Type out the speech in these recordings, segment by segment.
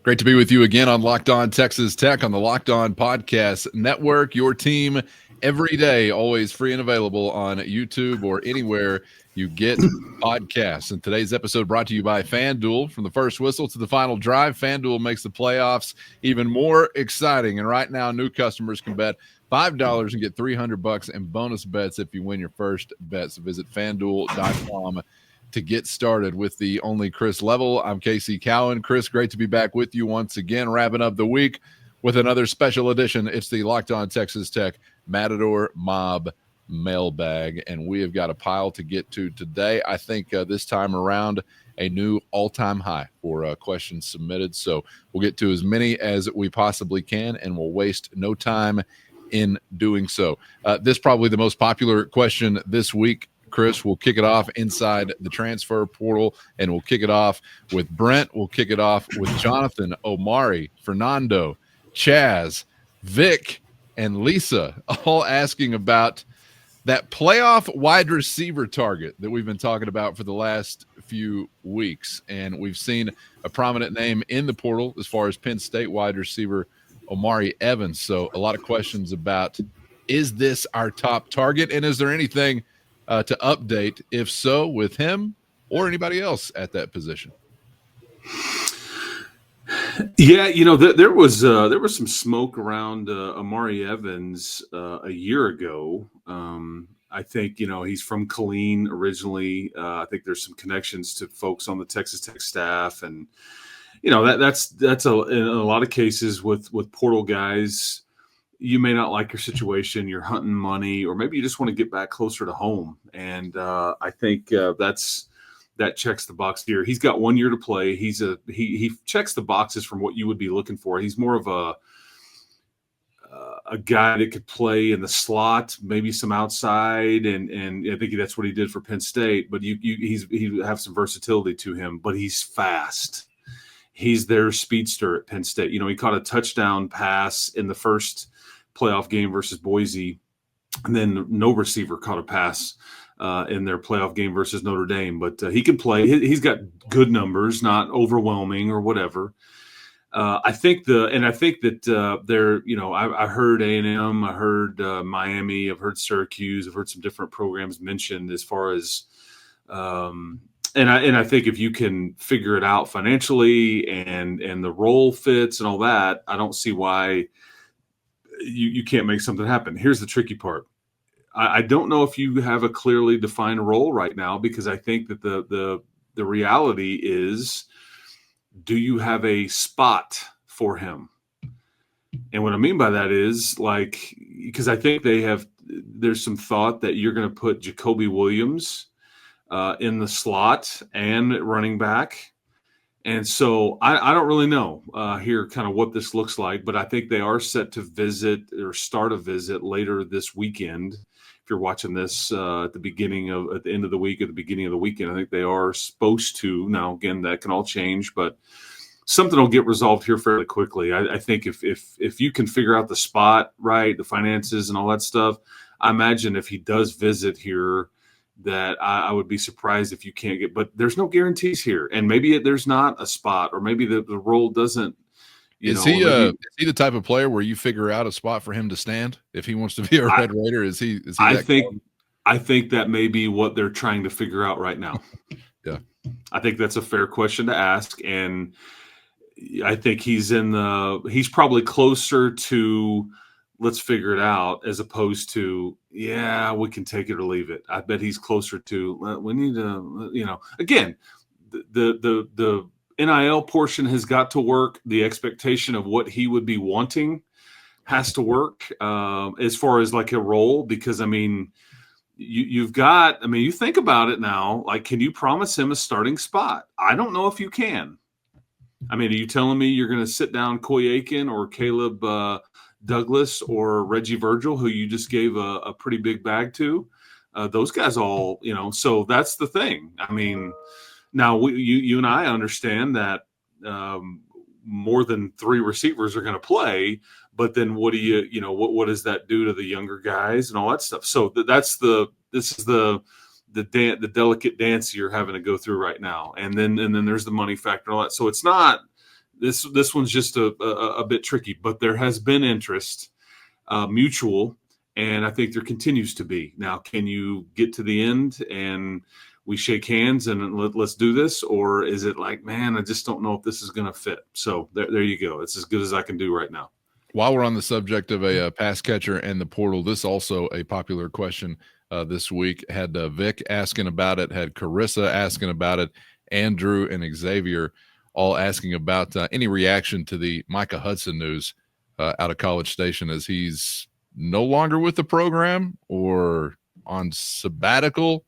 Great to be with you again on Locked On Texas Tech on the Locked On Podcast Network. Your team every day, always free and available on YouTube or anywhere you get podcasts. And today's episode brought to you by FanDuel. From the first whistle to the final drive, FanDuel makes the playoffs even more exciting. And right now, new customers can bet $5 and get $300 in bonus bets if you win your first bet. So visit FanDuel.com to get started with the only Chris Level. I'm Casey Cowan. Chris, great to be back with you once again, wrapping up the week with another special edition. It's the Locked On Texas Tech Matador Mob Mailbag, and we have got a pile to get to today. I think this time around, a new all-time high for questions submitted, so we'll get to as many as we possibly can, and we'll waste no time in doing so. This is probably the most popular question this week. Chris, we'll kick it off inside the transfer portal, and we'll kick it off with Brent. We'll kick it off with Jonathan, Omari, Fernando, Chaz, Vic, and Lisa, all asking about that playoff wide receiver target that we've been talking about for the last few weeks. And we've seen a prominent name in the portal as far as Penn State wide receiver Omari Evans. So a lot of questions about, is this our top target? And is there anything to update, if so, with him or anybody else at that position? Yeah, there was some smoke around Omari Evans a year ago. I think he's from Killeen originally. I think there's some connections to folks on the Texas Tech staff, and that's in a lot of cases with portal guys. You may not like your situation, you're hunting money, or maybe you just want to get back closer to home. And I think that checks the box here. He's got 1 year to play. He checks the boxes from what you would be looking for. He's more of a guy that could play in the slot, maybe some outside, and I think that's what he did for Penn State. But he have some versatility to him, but he's fast. He's their speedster at Penn State. He caught a touchdown pass in the first playoff game versus Boise, and then no receiver caught a pass in their playoff game versus Notre Dame. But he can play. He's got good numbers, not overwhelming or whatever. I think that they're, I heard A&M, I heard Miami, I've heard Syracuse, I've heard some different programs mentioned as far as, and I think if you can figure it out financially and the role fits and all that, I don't see why you can't make something happen. Here's the tricky part. I don't know if you have a clearly defined role right now, because I think that the reality is, do you have a spot for him? And what I mean by that is, because I think there's some thought that you're going to put Jacoby Williams in the slot and running back. And so I don't really know here kind of what this looks like, but I think they are set to visit or start a visit later this weekend. If you're watching this at the end of the week, at the beginning of the weekend, I think they are supposed to. Now, again, that can all change, but something will get resolved here fairly quickly. I think if you can figure out the spot right, the finances and all that stuff, I imagine if he does visit here, that I would be surprised if you can't get, but there's no guarantees here. And maybe there's not a spot, or maybe the role doesn't, is he the type of player where you figure out a spot for him to stand if he wants to be a Red Raider? Is he I think that may be what they're trying to figure out right now. Yeah. I think that's a fair question to ask. And I think he's probably closer to, let's figure it out, as opposed to, yeah, we can take it or leave it. I bet he's closer to, we need to, again, the NIL portion has got to work. The expectation of what he would be wanting has to work as far as like a role, because you think about it now, can you promise him a starting spot? I don't know if you can. Are you telling me you're going to sit down Coy Aiken or Caleb Douglas or Reggie Virgil, who you just gave a pretty big bag to? Those guys all, so that's the thing. Now you and I understand that more than three receivers are going to play, but then what do what does that do to the younger guys and all that stuff? So this is the delicate dance you're having to go through right now. And then there's the money factor and all that. So it's not this one's just a bit tricky, but there has been interest, mutual, and I think there continues to be. Now, can you get to the end and we shake hands and let's do this, or is it like, man, I just don't know if this is going to fit? So there you go. It's as good as I can do right now. While we're on the subject of a pass catcher and the portal, this also a popular question this week. Had Vic asking about it, had Carissa asking about it, Andrew and Xavier all asking about any reaction to the Micah Hudson news out of College Station, as he's no longer with the program or on sabbatical,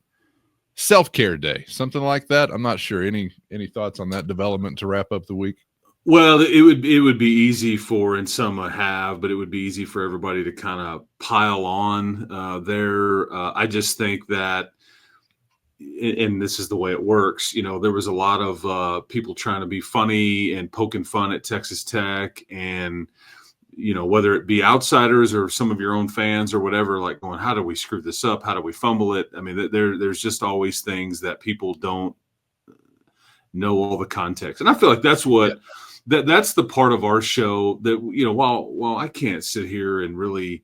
self-care day, something like that. I'm not sure. Any thoughts on that development to wrap up the week? Well, it would be easy for, and some have, but it would be easy for everybody to kind of pile on there. I just think that, and this is the way it works, there was a lot of people trying to be funny and poking fun at Texas Tech, and whether it be outsiders or some of your own fans or whatever, like going, how do we screw this up? How do we fumble it? I mean, there's just always things that people don't know all the context, and I feel like that's what. Yeah. That's the part of our show that, while I can't sit here and really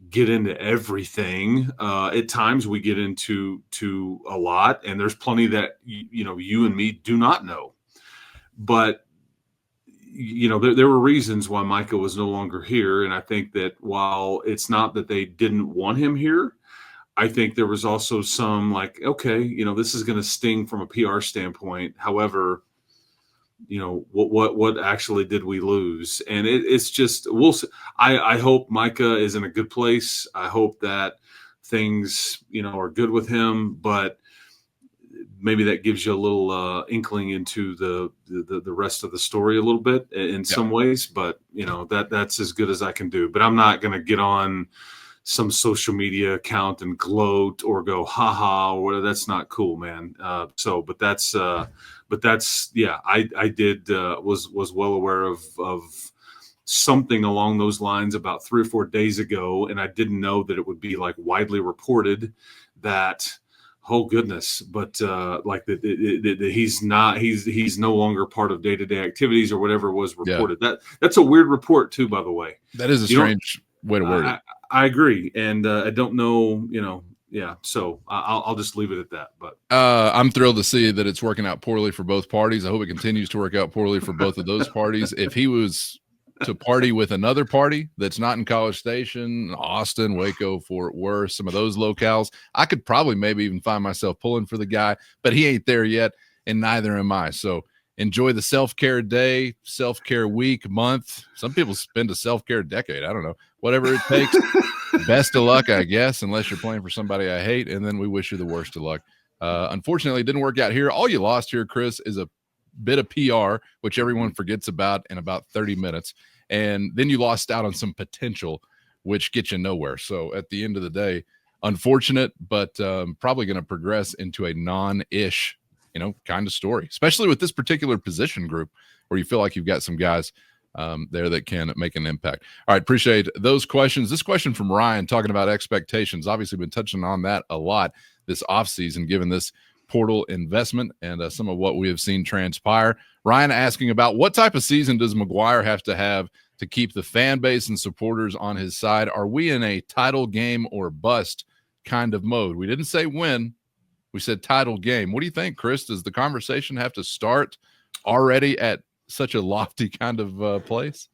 get into everything, at times we get into a lot, and there's plenty that, you and me do not know. But, there were reasons why Micah was no longer here. And I think that while it's not that they didn't want him here, I think there was also some like, okay, this is going to sting from a PR standpoint. However, what actually did we lose? And it's just, I hope Micah is in a good place. I hope that things, are good with him, but maybe that gives you a little inkling into the rest of the story a little bit in some ways, but that's as good as I can do. But I'm not going to get on some social media account and gloat or go, haha, or whatever. That's not cool, man. I was well aware of something along those lines about 3 or 4 days ago. And I didn't know that it would be like widely reported that, oh goodness, but like that he's no longer part of day-to-day activities or whatever was reported. Yeah. That's a weird report too, by the way. That is a strange way to word it. I agree. And I don't know, yeah. So I'll just leave it at that. But I'm thrilled to see that it's working out poorly for both parties. I hope it continues to work out poorly for both of those parties. If he was to party with another party that's not in College Station, Austin, Waco, Fort Worth, some of those locales, I could probably maybe even find myself pulling for the guy, but he ain't there yet, and neither am I. So enjoy the self-care day, self-care week, month. Some people spend a self-care decade. I don't know. Whatever it takes. Best of luck, I guess, unless you're playing for somebody I hate, and then we wish you the worst of luck. Unfortunately, it didn't work out here. All you lost here, Chris, is a bit of PR, which everyone forgets about in about 30 minutes. And then you lost out on some potential, which gets you nowhere. So at the end of the day, unfortunate, but probably going to progress into a non-ish, kind of story, especially with this particular position group where you feel like you've got some guys there that can make an impact. All right, appreciate those questions. This question from Ryan talking about expectations. Obviously been touching on that a lot this offseason, given this portal investment and some of what we have seen transpire. Ryan asking about what type of season does McGuire have to keep the fan base and supporters on his side? Are we in a title game or bust kind of mode? We didn't say when. We said title game. What do you think, Chris? Does the conversation have to start already at such a lofty kind of place?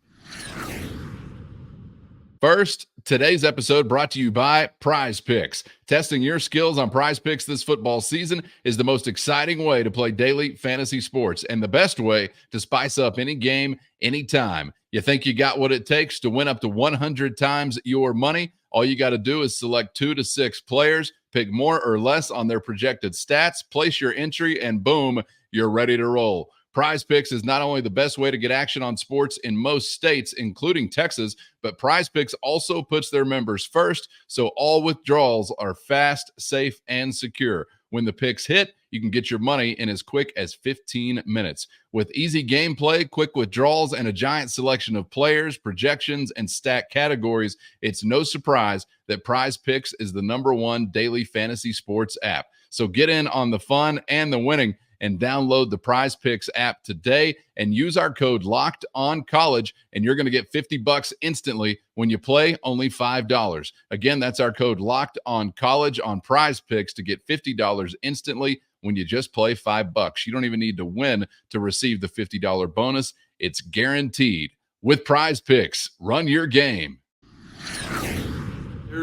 First, today's episode brought to you by Prizepicks. Testing your skills on Prizepicks this football season is the most exciting way to play daily fantasy sports and the best way to spice up any game, anytime. You think you got what it takes to win up to 100 times your money? All you got to do is select 2 to 6 players, pick more or less on their projected stats, place your entry, and boom, you're ready to roll. Prizepicks is not only the best way to get action on sports in most states, including Texas, but Prizepicks also puts their members first, so all withdrawals are fast, safe, and secure. When the picks hit, you can get your money in as quick as 15 minutes. With easy gameplay, quick withdrawals, and a giant selection of players, projections, and stat categories, it's no surprise that Prizepicks is the #1 daily fantasy sports app. So get in on the fun and the winning. and download the Prizepicks app today and use our code LOCKEDONCollege, and you're going to get $50 instantly when you play only $5. Again, that's our code LOCKEDONCollege on Prizepicks to get $50 instantly when you just play $5. You don't even need to win to receive the $50 bonus. It's guaranteed. With Prizepicks, run your game.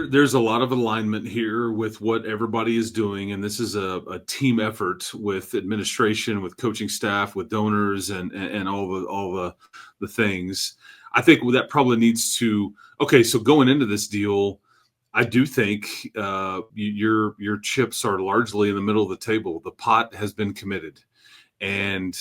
There's a lot of alignment here with what everybody is doing, and this is a team effort with administration, with coaching staff, with donors, and all the things. I think that probably needs to. Okay, so going into this deal, I do think your chips are largely in the middle of the table. The pot has been committed, and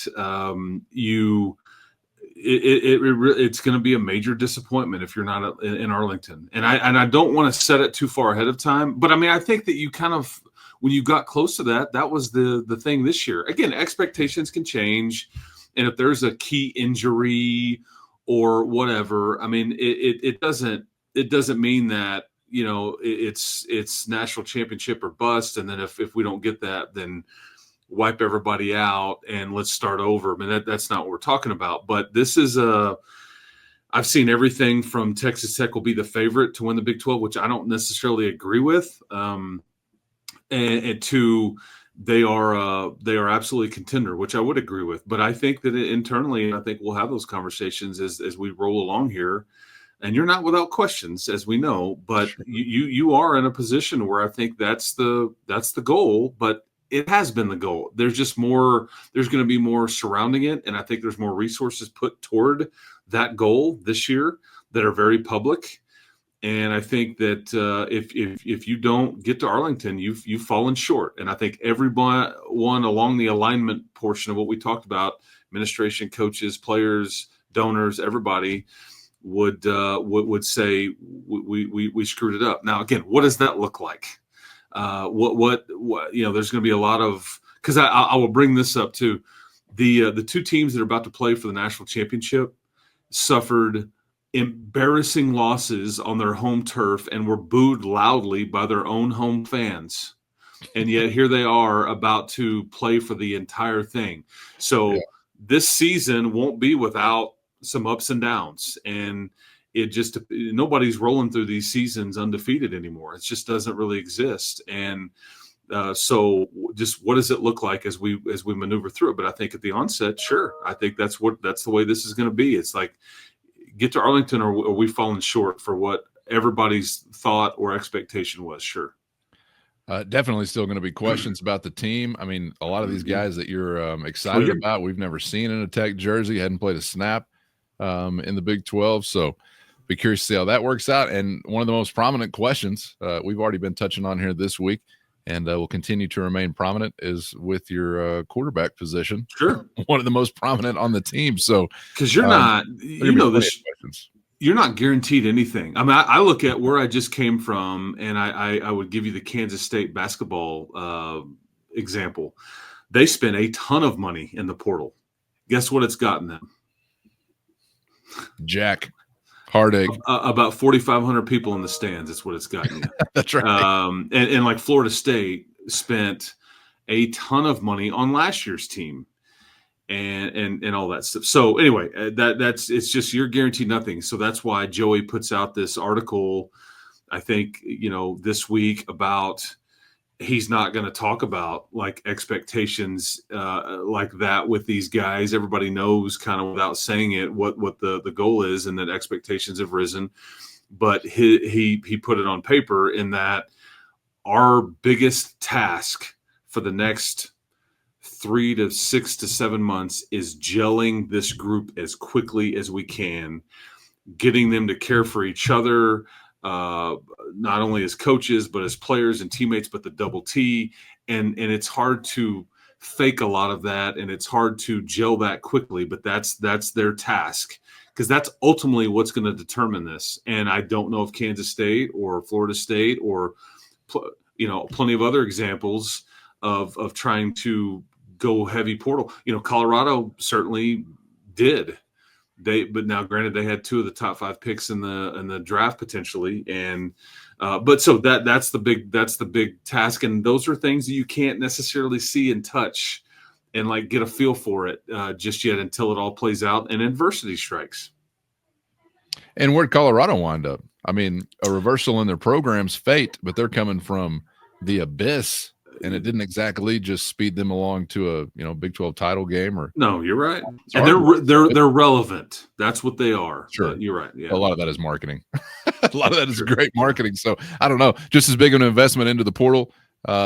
it's going to be a major disappointment if you're not in Arlington. And I don't want to set it too far ahead of time, but I mean, I think that you kind of, when you got close to that was the thing this year. Again, expectations can change. And if there's a key injury or whatever, I mean, it doesn't mean that, you know, it's national championship or bust. And then if we don't get that, then wipe everybody out and let's start over. I mean, that's not what we're talking about. But this is I've seen everything from Texas Tech will be the favorite to win the Big 12, which I don't necessarily agree with, and to they are absolutely contender, which I would agree with. But I think that internally, I think we'll have those conversations as we roll along here. And you're not without questions, as we know, but you are in a position where I think that's the goal. But it has been the goal. There's just more, there's going to be more surrounding it. And I think there's more resources put toward that goal this year that are very public. And I think that if you don't get to Arlington, you've fallen short. And I think everyone along the alignment portion of what we talked about, administration, coaches, players, donors, everybody would say we screwed it up. Now, again, what does that look like? What you know, there's going to be a lot of, because I will bring this up too. The two teams that are about to play for the national championship suffered embarrassing losses on their home turf and were booed loudly by their own home fans. And yet here they are about to play for the entire thing. So This season won't be without some ups and downs. And it just, nobody's rolling through these seasons undefeated anymore. It just doesn't really exist. And so just what does it look like as we maneuver through it? But I think at the onset, sure, I think that's the way this is going to be. It's like, get to Arlington, or are we falling short for what everybody's thought or expectation was? Sure. Definitely still going to be questions about the team. I mean, a lot of these guys that you're excited about, we've never seen in a Tech jersey, hadn't played a snap in the Big 12. So be curious to see how that works out. And one of the most prominent questions we've already been touching on here this week, and will continue to remain prominent, is with your quarterback position. Sure. One of the most prominent on the team. So because you're not, you know, this, you're not guaranteed anything. I mean, I look at where I just came from, and I would give you the Kansas State basketball example. They spent a ton of money in the portal. Guess what it's gotten them? Jack. Heartache. About 4,500 people in the stands. That's what it's gotten you. That's right. And like Florida State spent a ton of money on last year's team, and all that stuff. So anyway, it's just, you're guaranteed nothing. So that's why Joey puts out this article, I think, you know, this week about he's not going to talk about like expectations like that with these guys. Everybody knows kind of without saying it what the goal is, and that expectations have risen. But he put it on paper in that our biggest task for the next 3 to 6 to 7 months is gelling this group as quickly as we can, getting them to care for each other, not only as coaches, but as players and teammates, but the double T. And it's hard to fake a lot of that, and it's hard to gel that quickly, but that's their task, because that's ultimately what's going to determine this. And I don't know if Kansas State or Florida State or, you know, plenty of other examples of trying to go heavy portal. You know, Colorado certainly did. But now, granted, they had 2 of the top 5 picks in the draft potentially, and but so that's the big task, and those are things that you can't necessarily see and touch and like get a feel for it just yet until it all plays out and adversity strikes. And where'd Colorado wind up? I mean, a reversal in their program's fate, but they're coming from the abyss, and it didn't exactly just speed them along to a Big 12 title game. Or no, you're right, and they're relevant. That's what they are. Sure, but you're right. Yeah, a lot of that is marketing. A lot of that is great marketing. So I don't know, just as big of an investment into the portal,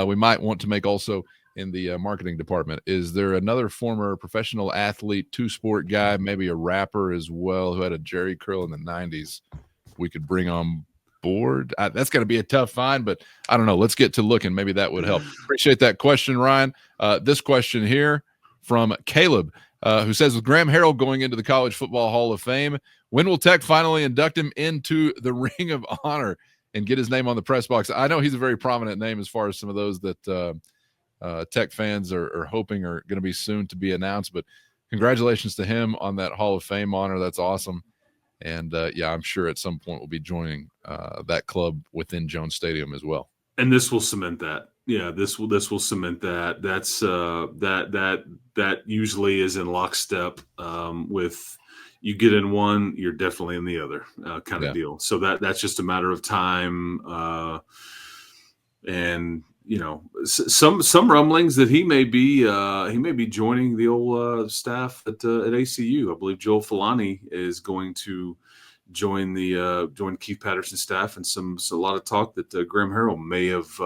we might want to make also in the marketing department. Is there another former professional athlete, two-sport guy, maybe a rapper as well, who had a Jerry curl in the 90s we could bring on board? That's going to be a tough find, but I don't know. Let's get to looking. Maybe that would help. Appreciate that question, Ryan. This question here from Caleb, who says, with Graham Harrell going into the College Football Hall of Fame, when will Tech finally induct him into the Ring of Honor and get his name on the press box? I know he's a very prominent name as far as some of those that Tech fans are hoping are going to be soon to be announced, but congratulations to him on that Hall of Fame honor. That's awesome. And I'm sure at some point we'll be joining that club within Jones Stadium as well. And this will cement that. Yeah, this will cement that. That's that usually is in lockstep with you get in one, you're definitely in the other kind of deal. So that's just a matter of time. And some rumblings that he may be joining the old staff at ACU. I believe Joel Filani is going to join Keith Patterson's staff, and a lot of talk that Graham Harrell may have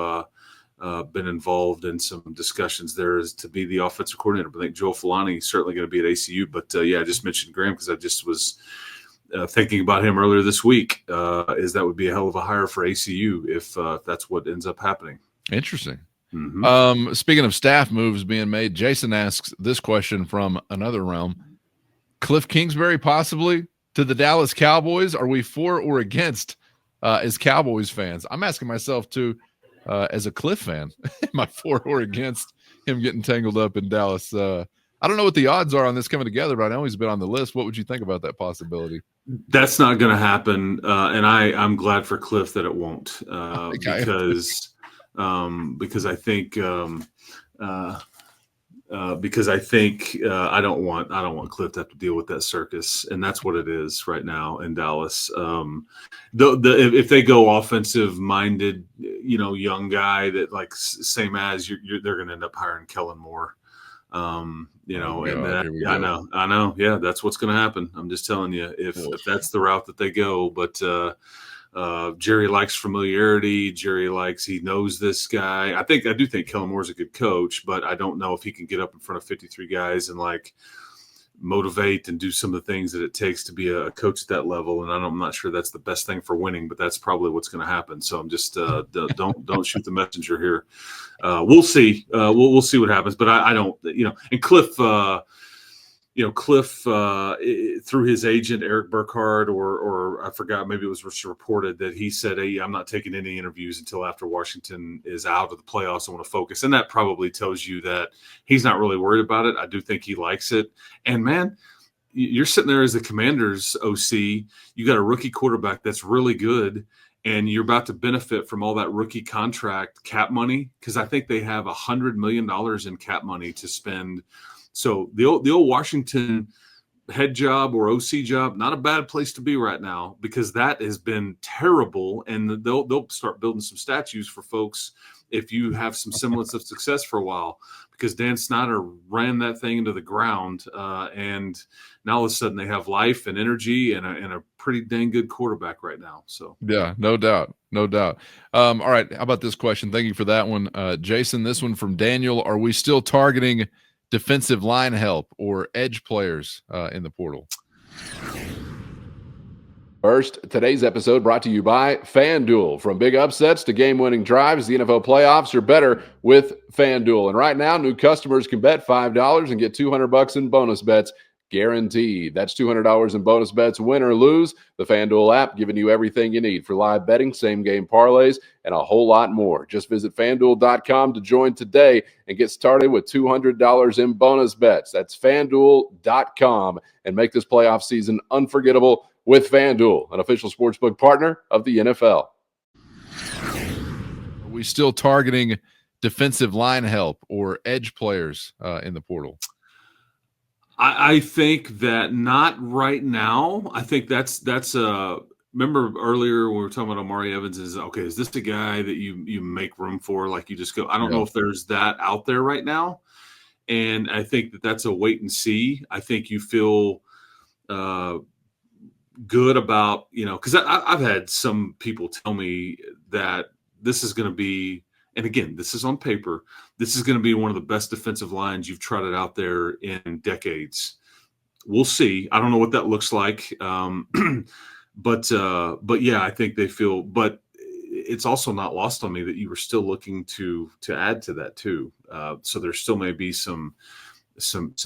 been involved in some discussions there as to be the offensive coordinator. But I think Joel Filani is certainly going to be at ACU. But I just mentioned Graham because I just was thinking about him earlier this week. Is that would be a hell of a hire for ACU if that's what ends up happening. Interesting. Mm-hmm. Speaking of staff moves being made, Jason asks this question from another realm. Cliff Kingsbury possibly to the Dallas Cowboys? Are we for or against as Cowboys fans? I'm asking myself too, as a Cliff fan, am I for or against him getting tangled up in Dallas? I don't know what the odds are on this coming together, but I know he's been on the list. What would you think about that possibility? That's not going to happen. And I'm glad for Cliff that it won't because I think I don't want Cliff to have to deal with that circus, and that's what it is right now in Dallas. If they go offensive minded, young guy that like same as they're going to end up hiring Kellen Moore. I know. Yeah, that's what's going to happen. I'm just telling you, if that's the route that they go, but. Jerry likes familiarity. He knows this guy. I do think Kellen Moore's a good coach, but I don't know if he can get up in front of 53 guys and like motivate and do some of the things that it takes to be a coach at that level. And I'm not sure that's the best thing for winning, but that's probably what's going to happen. So I'm just don't shoot the messenger here. We'll see. We'll see what happens, but I don't. And Cliff. Cliff through his agent Eric Burkhardt, or I forgot, maybe it was reported that he said, "Hey, I'm not taking any interviews until after Washington is out of the playoffs. I want to focus." And that probably tells you that he's not really worried about it. I do think he likes it. And man, you're sitting there as the Commanders OC. You got a rookie quarterback that's really good, and you're about to benefit from all that rookie contract cap money because I think they have $100 million in cap money to spend. So the old Washington head job or OC job, not a bad place to be right now because that has been terrible, and they'll start building some statues for folks if you have some semblance of success for a while because Dan Snyder ran that thing into the ground, and now all of a sudden they have life and energy and a pretty dang good quarterback right now. So yeah, no doubt. All right, how about this question? Thank you for that one, Jason. This one from Daniel: are we still targeting defensive line help or edge players in the portal? First, today's episode brought to you by FanDuel. From big upsets to game-winning drives, the NFL playoffs are better with FanDuel. And right now, new customers can bet $5 and get $200 in bonus bets guaranteed. That's $200 in bonus bets, win or lose. The FanDuel app giving you everything you need for live betting, same-game parlays, and a whole lot more. Just visit FanDuel.com to join today and get started with $200 in bonus bets. That's FanDuel.com, and make this playoff season unforgettable with FanDuel, an official sportsbook partner of the NFL. Are we still targeting defensive line help or edge players in the portal? I think that not right now. I think that's remember earlier when we were talking about Amari Evans is this the guy that you make room for? Like you just go, I don't know if there's that out there right now. And I think that's a wait and see. I think you feel good about, because I've had some people tell me that this is going to be, and again, this is on paper, this is going to be one of the best defensive lines you've trotted out there in decades. We'll see. I don't know what that looks like. But yeah, I think they feel, but it's also not lost on me that you were still looking to add to that too. So there still may be some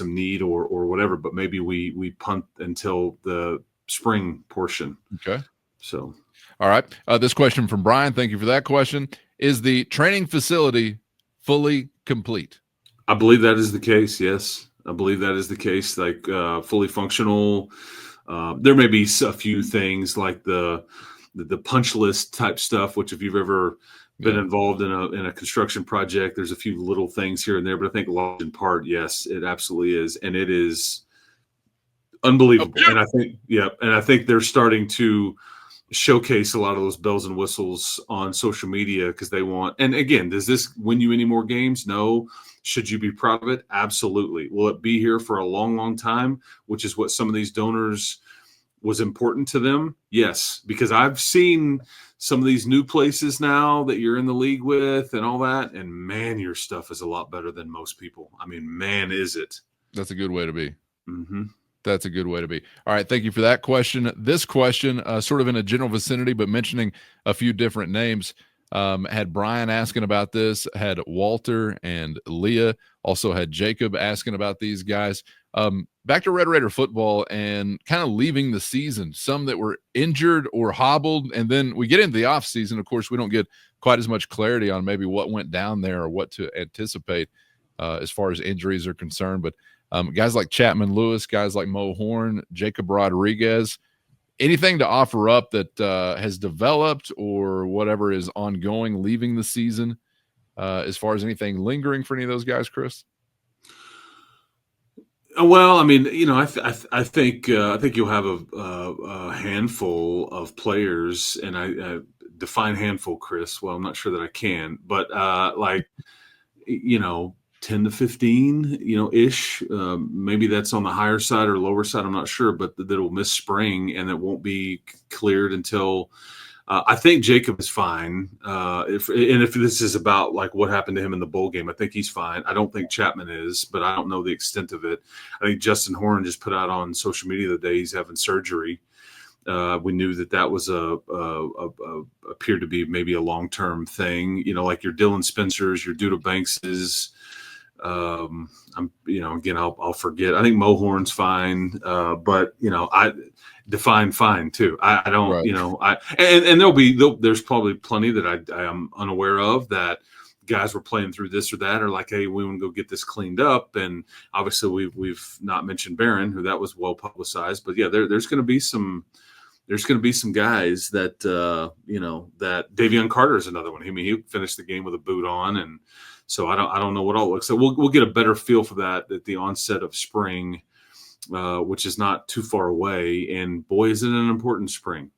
need or whatever, but maybe we punt until the spring portion. Okay. So, all right. This question from Brian. Thank you for that question. Is the training facility fully complete? I believe that is the case. Yes. I believe that is the case. Like fully functional. There may be a few things like the punch list type stuff, which if you've ever been involved in a construction project, there's a few little things here and there, but I think large in part, yes, it absolutely is. And it is unbelievable. Okay. And I think they're starting to showcase a lot of those bells and whistles on social media because they want, and again, does this win you any more games? No. Should you be proud of it? Absolutely. Will it be here for a long, long time, which is what some of these donors was important to them? Yes, because I've seen some of these new places now that you're in the league with and all that, and man, your stuff is a lot better than most people. I mean, man, is it. That's a good way to be. Mm-hmm. That's a good way to be. All right, thank you for that question. This question, sort of in a general vicinity, but mentioning a few different names. Had Brian asking about this, had Walter and Leah, also had Jacob asking about these guys. Back to Red Raider football and kind of leaving the season, some that were injured or hobbled. And then we get into the off season. Of course, we don't get quite as much clarity on maybe what went down there or what to anticipate as far as injuries are concerned. But guys like Chapman Lewis, guys like Mo Horn, Jacob Rodriguez, anything to offer up that has developed or whatever is ongoing leaving the season as far as anything lingering for any of those guys, Chris? Well, I mean, I think you'll have a handful of players, and I define handful, Chris. Well, I'm not sure that I can, but 10 to 15, ish. Maybe that's on the higher side or lower side. I'm not sure, but that'll miss spring and it won't be cleared until I think Jacob is fine. If this is about like what happened to him in the bowl game, I think he's fine. I don't think Chapman is, but I don't know the extent of it. I think Justin Horn just put out on social media the day he's having surgery. We knew that was appeared to be maybe a long-term thing, like your Dylan Spencers, your Duda Bankses. Again, I'll forget. I think Mo Horn's fine. But I define fine too. I don't, right. And there's probably plenty that I am unaware of that guys were playing through this or that, or like, hey, we want to go get this cleaned up. And obviously we've not mentioned Barron, who that was well publicized, but yeah, there's going to be some guys that, that Davion Carter is another one. I mean, he finished the game with a boot on, and so I don't know what all it looks like. We'll get a better feel for that at the onset of spring, which is not too far away. And boy, is it an important spring,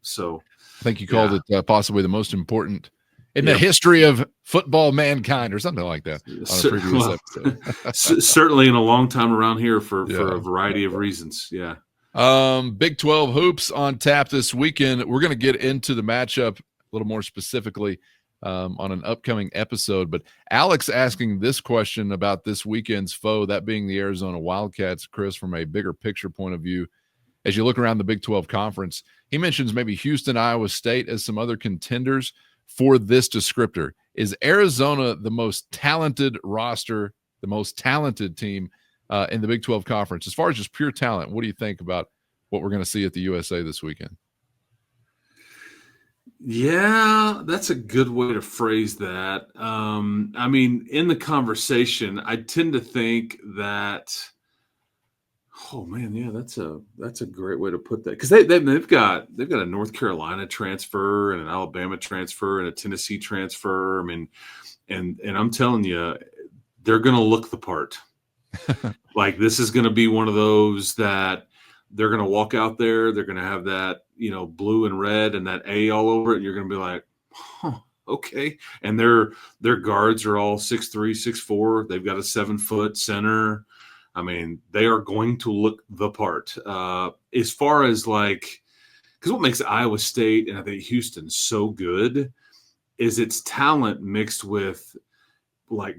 So I think you called it possibly the most important in the history of football mankind, or something like that. On a previous episode. Certainly in a long time around here for a variety of reasons. Yeah. Big 12 hoops on tap this weekend. We're going to get into the matchup a little more specifically on an upcoming episode. But Alex asking this question about this weekend's foe, that being the Arizona Wildcats, Chris, from a bigger picture point of view. As you look around the Big 12 conference, he mentions maybe Houston, Iowa State as some other contenders for this descriptor. Is Arizona the most talented roster, the most talented team in the Big 12 conference? As far as just pure talent, what do you think about what we're going to see at the USA this weekend? Yeah, that's a good way to phrase that. I mean, in the conversation, I tend to think that, oh man, yeah, that's a great way to put that, because they've got a North Carolina transfer and an Alabama transfer and a Tennessee transfer. I mean, and I'm telling you, they're going to look the part. Like, this is going to be one of those that they're going to walk out there. They're going to have that, blue and red and that A all over it. And you're going to be like, huh, okay. And their guards are all 6'3", 6'4". They've got a 7-foot center. I mean, they are going to look the part. As far as because what makes Iowa State and I think Houston so good is its talent mixed with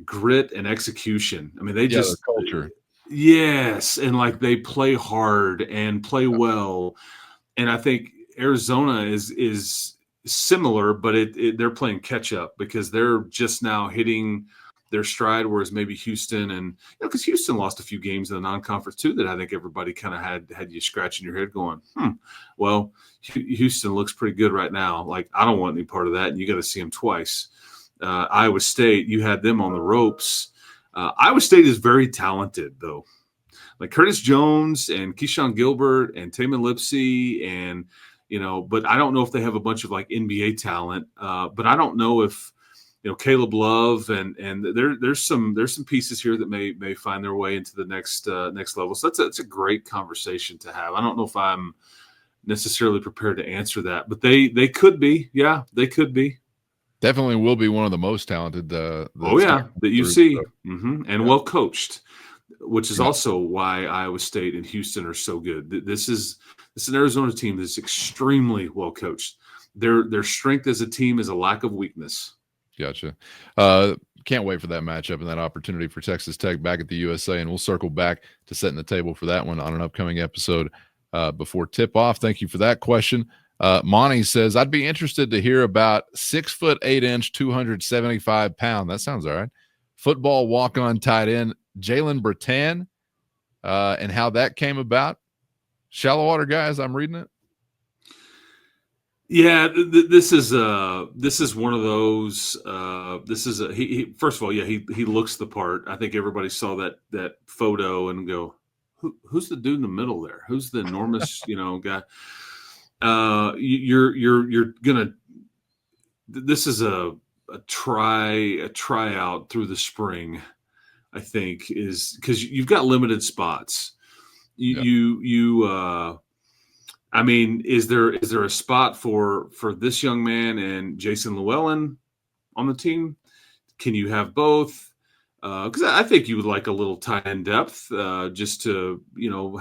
grit and execution. I mean, they just culture. Yes, and they play hard and play well, and I think Arizona is similar, but they're playing catch up because they're just now hitting their stride, whereas maybe Houston and because Houston lost a few games in the non-conference too that I think everybody kind of had you scratching your head going, well, Houston looks pretty good right now. I don't want any part of that, and you got to see them twice. Iowa State, you had them on the ropes. Iowa State is very talented, though. Curtis Jones and Keyshawn Gilbert and Tamin Lipsey and, but I don't know if they have a bunch of NBA talent. But I don't know if, Caleb Love and there's some pieces here that may find their way into the next level. So that's a great conversation to have. I don't know if I'm necessarily prepared to answer that, but they could be. Yeah, they could be. Definitely will be one of the most talented. That you see, and well coached, which is also why Iowa State and Houston are so good. This is an Arizona team that's extremely well coached. Their strength as a team is a lack of weakness. Gotcha. Can't wait for that matchup and that opportunity for Texas Tech back at the USA, and we'll circle back to setting the table for that one on an upcoming episode before tip off. Thank you for that question. Monty says, I'd be interested to hear about 6'8", 275 pound. That sounds all right. Football walk-on tight end Jalen Bretan, and how that came about. Shallow water guys, I'm reading it. Yeah, this is one of those. He first of all, he looks the part. I think everybody saw that photo and go, who's the dude in the middle there? Who's the enormous guy? You're gonna. This is a tryout through the spring. I think is because you've got limited spots. I mean, is there a spot for this young man and Jason Llewellyn on the team? Can you have both? Because I think you would like a little tight end depth, just to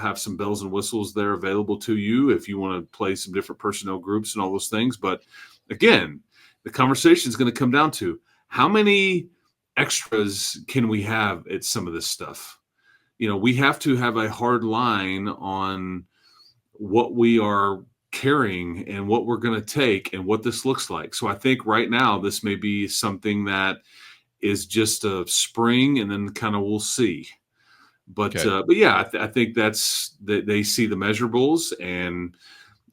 have some bells and whistles there available to you if you want to play some different personnel groups and all those things. But again, the conversation is going to come down to how many extras can we have at some of this stuff. We have to have a hard line on what we are carrying and what we're going to take and what this looks like. So I think right now this may be something that is just a spring, and then kind of we'll see. But yeah, I think that's that they see the measurables and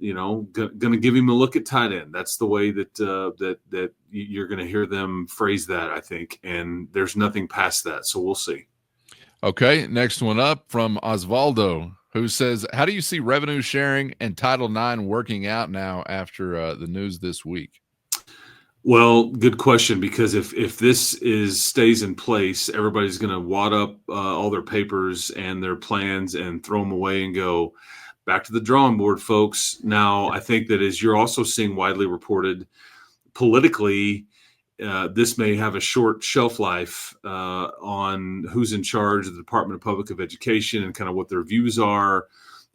going to give him a look at tight end. That's the way that that you're going to hear them phrase that, I think. And there's nothing past that, so we'll see. Okay, next one up from Osvaldo, who says, how do you see revenue sharing and Title IX working out now after the news this week? Well, good question, because if this stays in place, everybody's going to wad up all their papers and their plans and throw them away and go back to the drawing board, folks. Now, I think that as you're also seeing widely reported politically, this may have a short shelf life on who's in charge of the Department of Public Education and kind of what their views are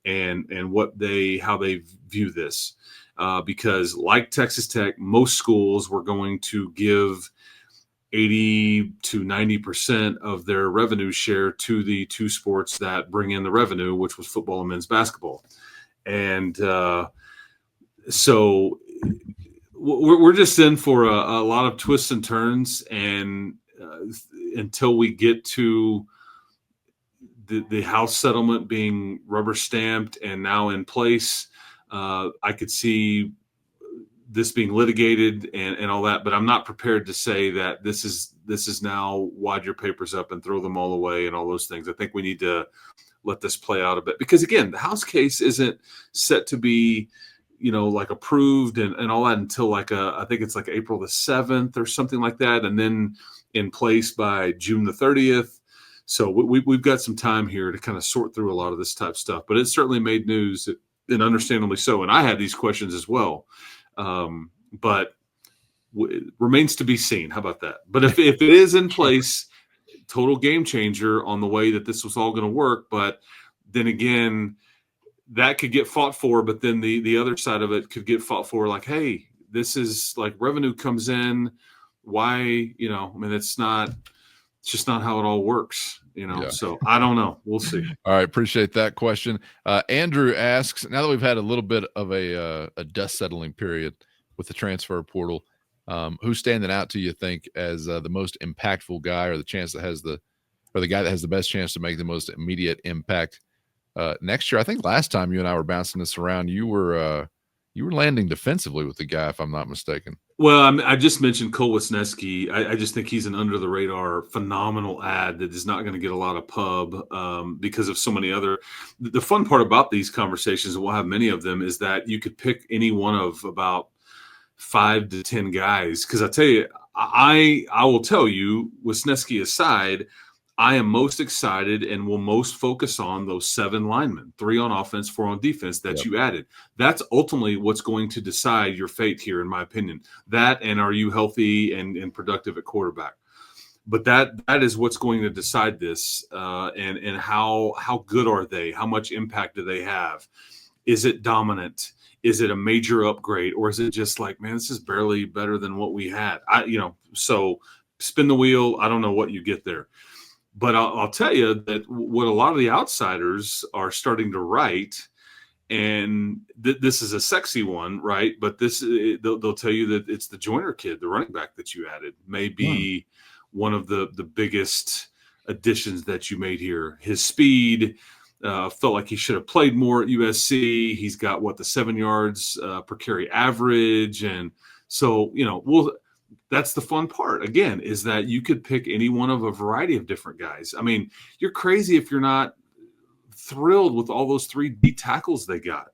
and how they view this. Because like Texas Tech, most schools were going to give 80 to 90% of their revenue share to the two sports that bring in the revenue, which was football and men's basketball. And so we're just in for a lot of twists and turns, and until we get to the House settlement being rubber stamped and now in place, I could see this being litigated and all that, but I'm not prepared to say that this is now wad your papers up and throw them all away and all those things. I think we need to let this play out a bit, because again, the House case isn't set to be, approved and all that until I think it's like April the 7th or something like that. And then in place by June the 30th. So we've got some time here to kind of sort through a lot of this type of stuff. But it certainly made news, and understandably so. And I had these questions as well. But it remains to be seen. How about that? But if it is in place, total game changer on the way that this was all going to work. But then again, that could get fought for. But then the other side of it could get fought for, like, hey, this is like revenue comes in. Why, I mean, it's just not how it all works, Yeah. So I don't know. We'll see. All right. Appreciate that question. Andrew asks, now that we've had a little bit of a dust settling period with the transfer portal, who's standing out to you think as the most impactful guy, or the guy that has the best chance to make the most immediate impact next year? I think last time you and I were bouncing this around, you were landing defensively with the guy, if I'm not mistaken. Well, I just mentioned Cole Wisniewski. I just think he's an under the radar, phenomenal ad that is not going to get a lot of pub because of so many other. The fun part about these conversations, and we'll have many of them, is that you could pick any one of about 5 to 10 guys. Because I tell you, I will tell you, Wisniewski aside, I am most excited and will most focus on those 7 linemen, 3 on offense, 4 on defense that you added. That's ultimately what's going to decide your fate here, in my opinion. That, and are you healthy and productive at quarterback? But that is what's going to decide this, and how good are they? How much impact do they have? Is it dominant? Is it a major upgrade? Or is it just like, man, this is barely better than what we had? So spin the wheel. I don't know what you get there. But I'll tell you that what a lot of the outsiders are starting to write, and this is a sexy one, right? But they'll tell you that it's the Joyner kid, the running back that you added, may be one of the biggest additions that you made here. His speed felt like he should have played more at USC. He's got the 7 yards per carry average, and so that's the fun part, again, is that you could pick any one of a variety of different guys. I mean, you're crazy if you're not thrilled with all those 3 D tackles they got.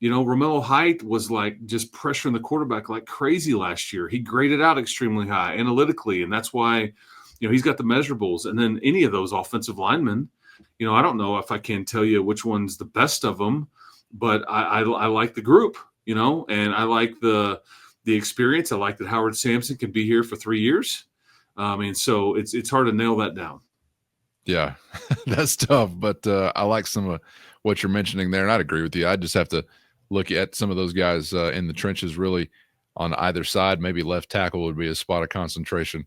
Romello Height was like just pressuring the quarterback like crazy last year. He graded out extremely high analytically, and that's why, he's got the measurables. And then any of those offensive linemen, I don't know if I can tell you which one's the best of them, but I like the group, and I like the experience. I like that Howard Sampson can be here for 3 years. So it's hard to nail that down. Yeah, that's tough. But I like some of what you're mentioning there, and I'd agree with you. I just have to look at some of those guys in the trenches, really, on either side. Maybe left tackle would be a spot of concentration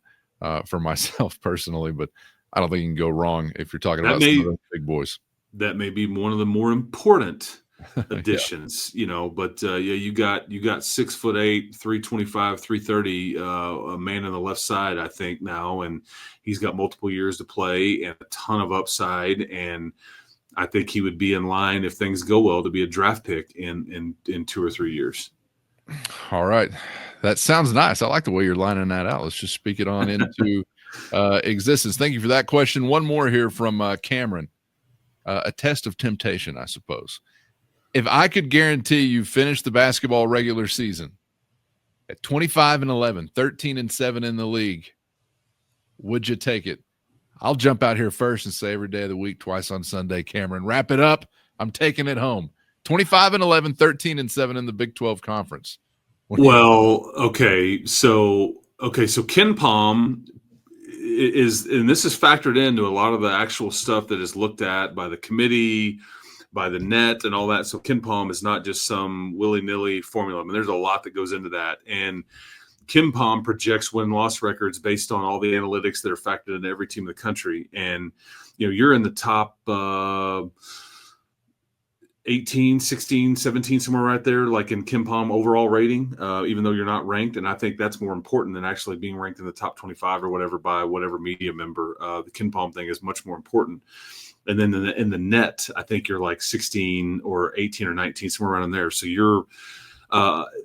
for myself personally, but I don't think you can go wrong if you're talking about some of those big boys. That may be one of the more important additions, but you got 6'8", 325, 330, a man on the left side, I think now, and he's got multiple years to play and a ton of upside, and I think he would be in line, if things go well, to be a draft pick in 2 or 3 years. All right, that sounds nice. I like the way you're lining that out. Let's just speak it on into existence. Thank you for that question. One more here from Cameron. A test of temptation, I suppose. If I could guarantee you finish the basketball regular season at 25-11, 13-7 in the league, would you take it? I'll jump out here first and say every day of the week, twice on Sunday, Cameron, wrap it up. I'm taking it home. 25-11, 13-7 in the Big 12 Conference. Okay. So Ken Palm is, and this is factored into a lot of the actual stuff that is looked at by the committee, by the net and all that. So Ken Palm is not just some willy-nilly formula. I mean, there's a lot that goes into that. And Ken Palm projects win-loss records based on all the analytics that are factored into every team in the country. And, you're in the top 18, 16, 17, somewhere right there, like in Ken Palm overall rating, even though you're not ranked. And I think that's more important than actually being ranked in the top 25 or whatever by whatever media member. The Ken Palm thing is much more important. And then in the net, I think you're like 16 or 18 or 19, somewhere around there. So you're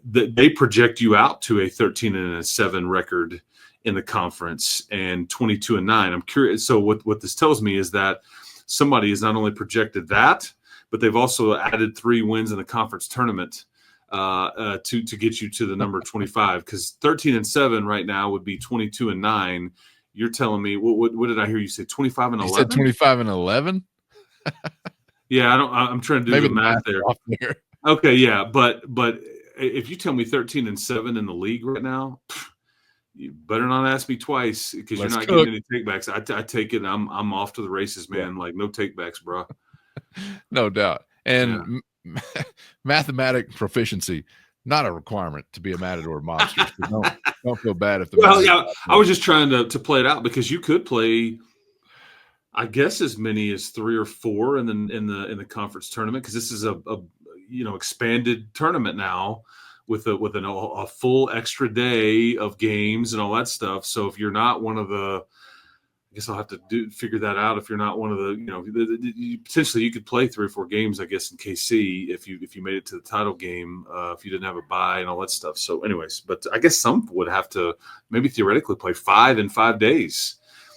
they project you out to a 13-7 record in the conference and 22-9. I'm curious. So what this tells me is that somebody has not only projected that, but they've also added 3 wins in the conference tournament to get you to the number 25. Because 13-7 right now would be 22-9 You're telling me what did I hear you say? 25 and 11. You said 25 and 11. Yeah, I'm trying to do Maybe the math there. Off there. Okay, yeah, but if you tell me 13 and 7 in the league right now, you better not ask me twice because you're not getting any takebacks. I take it. I'm off to the races, man. Like no takebacks, bro. No doubt. And mathematic proficiency, not a requirement to be a Matador mobster. So don't feel bad if the I was just trying to play it out because you could play, I guess, as many as 3 or 4 in the conference tournament, because this is a expanded tournament now with a full extra day of games and all that stuff. So if you're not one of the, I guess I'll have to figure that out. If you're not one of the, potentially you could play 3 or 4 games, I guess, in KC if you made it to the title game, if you didn't have a bye and all that stuff. So anyways, but I guess some would have to maybe theoretically play 5 in 5 days.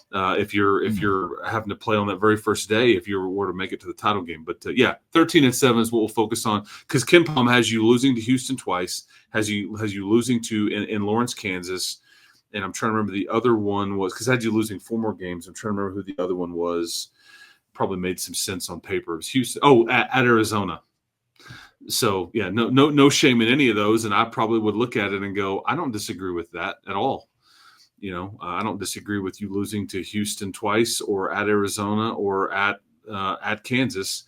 If you're having to play on that very first day, if you were to make it to the title game. But 13 and 7 is what we'll focus on, because Ken Palm has you losing to Houston twice, has you losing to in Lawrence, Kansas, and I'm trying to remember the other one was, because I had you losing 4 more games. I'm trying to remember who the other one was. Probably made some sense on paper. It was Houston. Oh, at Arizona. So no shame in any of those, and I probably would look at it and go, I don't disagree with that at all. I don't disagree with you losing to Houston twice, or at Arizona, or at Kansas,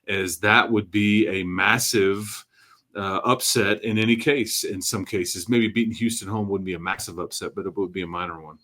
as that would be a massive upset in any case. In some cases, maybe beating Houston home wouldn't be a massive upset, but it would be a minor one.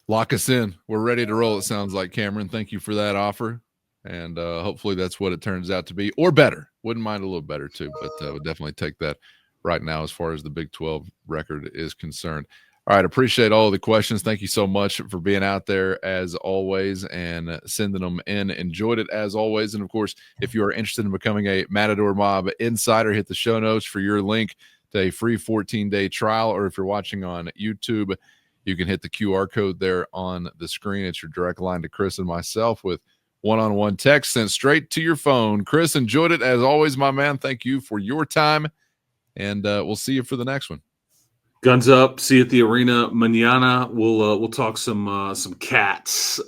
Lock us in. We're ready to roll. It sounds like, Cameron. Thank you for that offer, and hopefully that's what it turns out to be, or better. Wouldn't mind a little better too, but would definitely take that right now as far as the Big 12 record is concerned. All right, appreciate all the questions. Thank you so much for being out there as always and sending them in. Enjoyed it as always. And, of course, if you are interested in becoming a Matador Mob insider, hit the show notes for your link to a free 14-day trial. Or if you're watching on YouTube, you can hit the QR code there on the screen. It's your direct line to Chris and myself with one-on-one text sent straight to your phone. Chris, enjoyed it as always, my man. Thank you for your time, and we'll see you for the next one. Guns up. See you at the arena mañana. We'll talk some cats.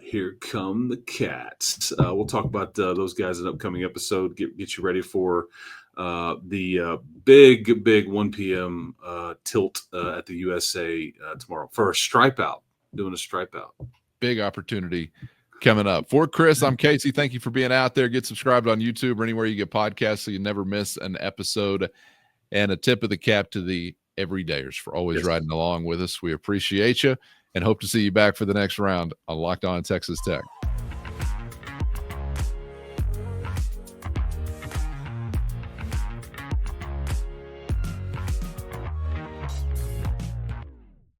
Here come the cats. We'll talk about those guys in an upcoming episode. Get you ready for the big 1 p.m. tilt at the USA tomorrow for a stripe out. Doing a stripe out. Big opportunity coming up. For Chris, I'm Casey. Thank you for being out there. Get subscribed on YouTube or anywhere you get podcasts so you never miss an episode. And a tip of the cap to the everydayers for always riding along with us. We appreciate you and hope to see you back for the next round on Locked On Texas Tech.